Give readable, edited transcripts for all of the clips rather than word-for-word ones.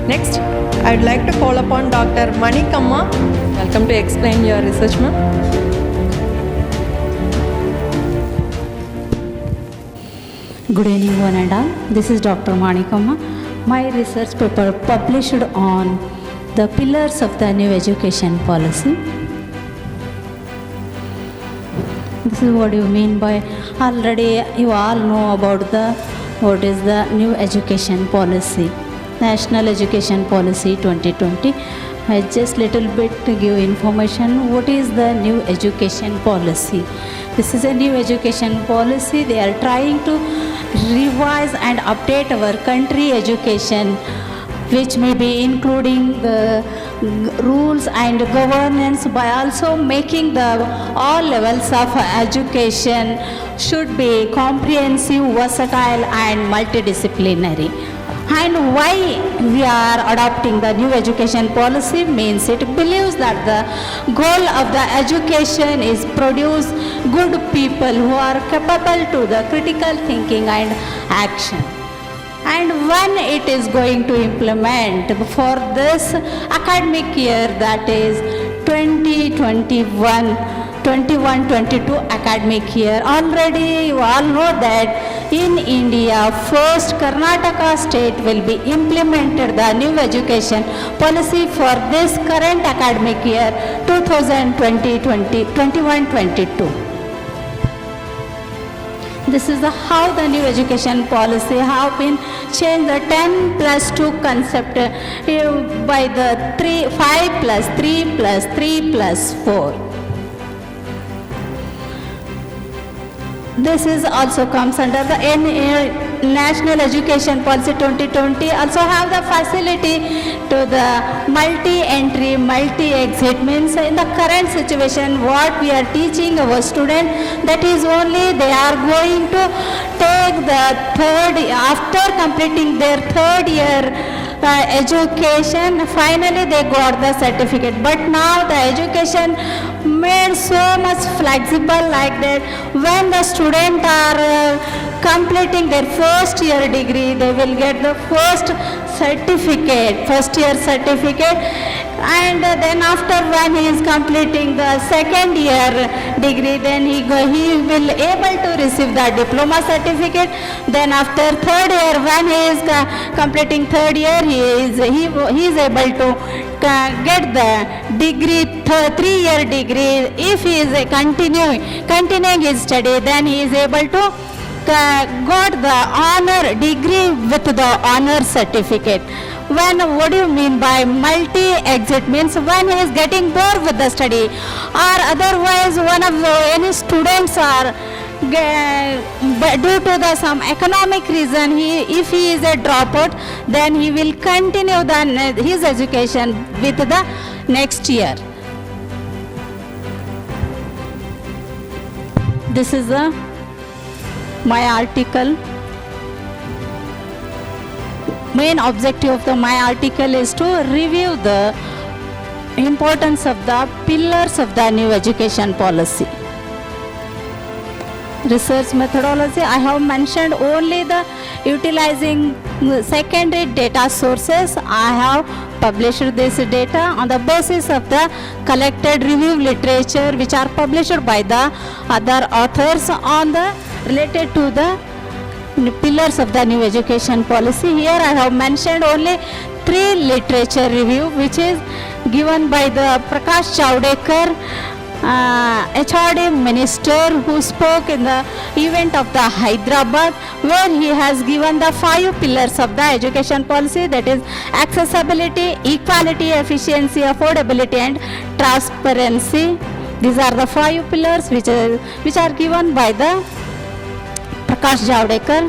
Next, I would like to call upon Dr. Manikamma. Welcome to explain your research, ma'am. Good evening, one and all. This is Dr. Manikamma. My research paper published on the pillars of the new education policy. This is what you mean by, already you all know about what is the new education policy, National Education Policy 2020. I just little bit to give information. What is the new education policy? This is a new education policy. They are trying to revise and update our country education, which may be including the rules and governance, by also making the all levels of education should be comprehensive, versatile and multidisciplinary. And why we are adopting the new education policy means it believes that the goal of the education is produce good people who are capable to the critical thinking and action. And when it is going to implement for this academic year, that is 2021-22 academic year, already you all know that in India, first Karnataka state will be implemented the new education policy for this current academic year 2020-21-22. This is how the new education policy have been changed, the 10+2 concept by the 5+3+3+4. This is also comes under the National Education Policy 2020. Also have the facility to the multi-entry, multi-exit, means in the current situation what we are teaching our student, that is only they are going to take the after completing their third year education, finally they got the certificate. But now the education made so much flexible like that when the students are completing their first year degree, they will get the first year certificate, and then after when he is completing the second year degree, then he will able to receive the diploma certificate. Then after third year, when he is completing third year, he is able to get the degree, 3-year degree. If he is continuing his study, then he is able to got the honor degree with the honor certificate. What do you mean by multi-exit? Means when he is getting bored with the study, or otherwise any students are due to some economic reason, if he is a dropout, then he will continue his education with the next year. This is my article. Main objective of my article is to review the importance of the pillars of the new education policy. Research methodology, I have mentioned only the utilizing secondary data sources. I have published this data on the basis of the collected review literature which are published by the other authors on the related to the pillars of the new education policy. Here I have mentioned only 3 literature review which is given by the Prakash Javadekar, HRD minister, who spoke in the event of the Hyderabad, where he has given the 5 pillars of the education policy, that is accessibility, equality, efficiency, affordability and transparency. These are the 5 pillars which are given by the Prakash Javadekar.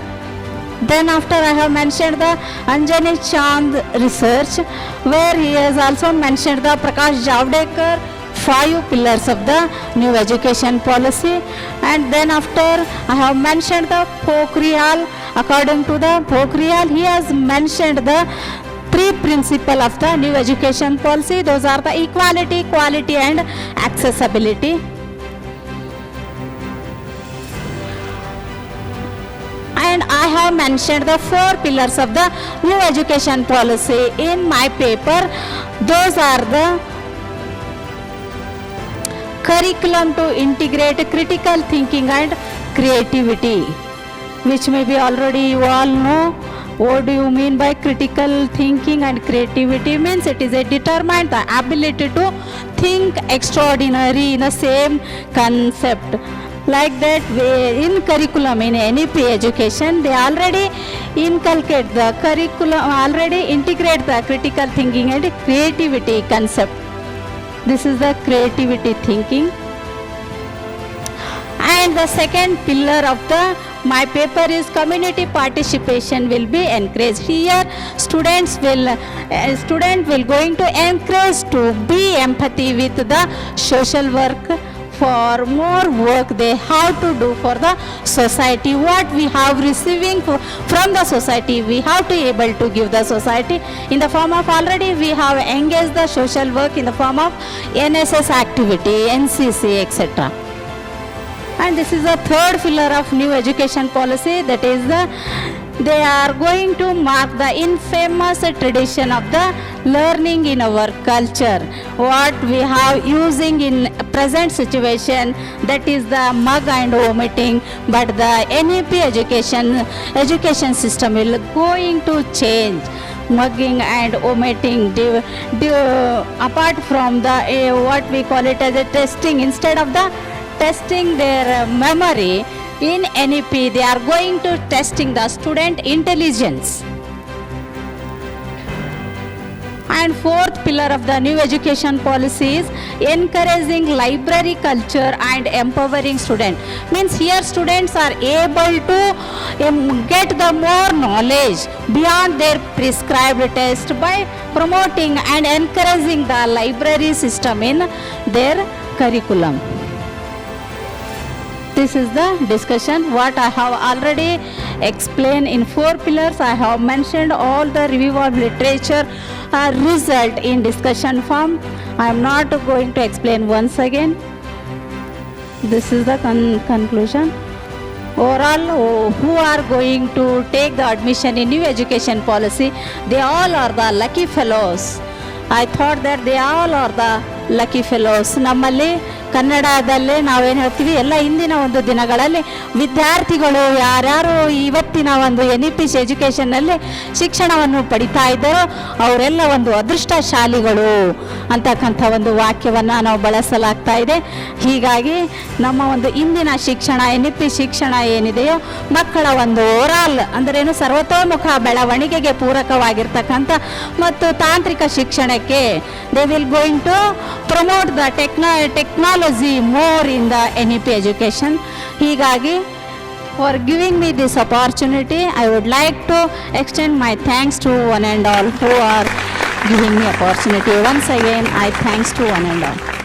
Then after I have mentioned the Anjani Chand research, where he has also mentioned the Prakash Javadekar 5 pillars of the new education policy. And then after I have mentioned the Pokhriyal. According to the Pokhriyal, he has mentioned the 3 principles of the new education policy. Those are the equality, quality and accessibility. And I have mentioned the 4 pillars of the new education policy in my paper. Those are the curriculum to integrate critical thinking and creativity, which maybe already you all know. What do you mean by critical thinking and creativity? Means it is a determined the ability to think extraordinary in the same concept. Like that way in curriculum in NEP education, they already inculcate the curriculum, already integrate the critical thinking and creativity concept. This is the creativity thinking. And the second pillar of the my paper is community participation will be encouraged. Here student will going to encourage to be empathy with the social work. For more work they have to do for the society. What we have receiving from the society, we have to able to give the society in the form of already we have engaged the social work in the form of NSS activity, NCC, etc. And this is the third pillar of new education policy, that is they are going to mark the infamous tradition of the learning in our culture. What we have using in present situation, that is the mug and omitting, but the NEP education system will going to change. Mugging and omitting apart from the what we call it as a testing, instead of the testing their memory in NEP, they are going to testing the student intelligence. And fourth pillar of the new education policy is encouraging library culture and empowering students. Means here students are able to get the more knowledge beyond their prescribed test by promoting and encouraging the library system in their curriculum. This is the discussion what I have already explained in 4 pillars. I have mentioned all the review of literature result in discussion form. I am not going to explain once again. This is the conclusion. Overall, who are going to take the admission in new education policy, they all are the lucky fellows. I thought that they all are the lucky fellows. ನಮ್ಮಲ್ಲಿ ಕನ್ನಡದಲ್ಲೇ ನಾವೇನು ಹೇಳ್ತೀವಿ, ಎಲ್ಲ ಇಂದಿನ ಒಂದು ದಿನಗಳಲ್ಲಿ ವಿದ್ಯಾರ್ಥಿಗಳು ಯಾರ್ಯಾರು ಇವತ್ತಿನ ಒಂದು NEP ಎಜುಕೇಷನ್ನಲ್ಲಿ ಶಿಕ್ಷಣವನ್ನು ಪಡಿತಾ ಇದ್ದಾರೋ ಅವರೆಲ್ಲ ಒಂದು ಅದೃಷ್ಟಶಾಲಿಗಳು ಅಂತಕ್ಕಂಥ ಒಂದು ವಾಕ್ಯವನ್ನು ನಾವು ಬಳಸಲಾಗ್ತಾ ಇದೆ. ಹೀಗಾಗಿ ನಮ್ಮ ಒಂದು ಇಂದಿನ ಶಿಕ್ಷಣ NEP ಶಿಕ್ಷಣ ಏನಿದೆಯೋ ಮಕ್ಕಳ ಒಂದು ಓವರಾಲ್ ಅಂದ್ರೇನು ಸರ್ವತೋಮುಖ ಬೆಳವಣಿಗೆಗೆ ಪೂರಕವಾಗಿರ್ತಕ್ಕಂಥ ಮತ್ತು ತಾಂತ್ರಿಕ ಶಿಕ್ಷಣಕ್ಕೆ they will going to promote the technology more in the NEP education. ಹೀಗಾಗಿ for giving me this opportunity, I would like to extend my thanks to one and all who are giving me opportunity. Once again, I thanks to one and all.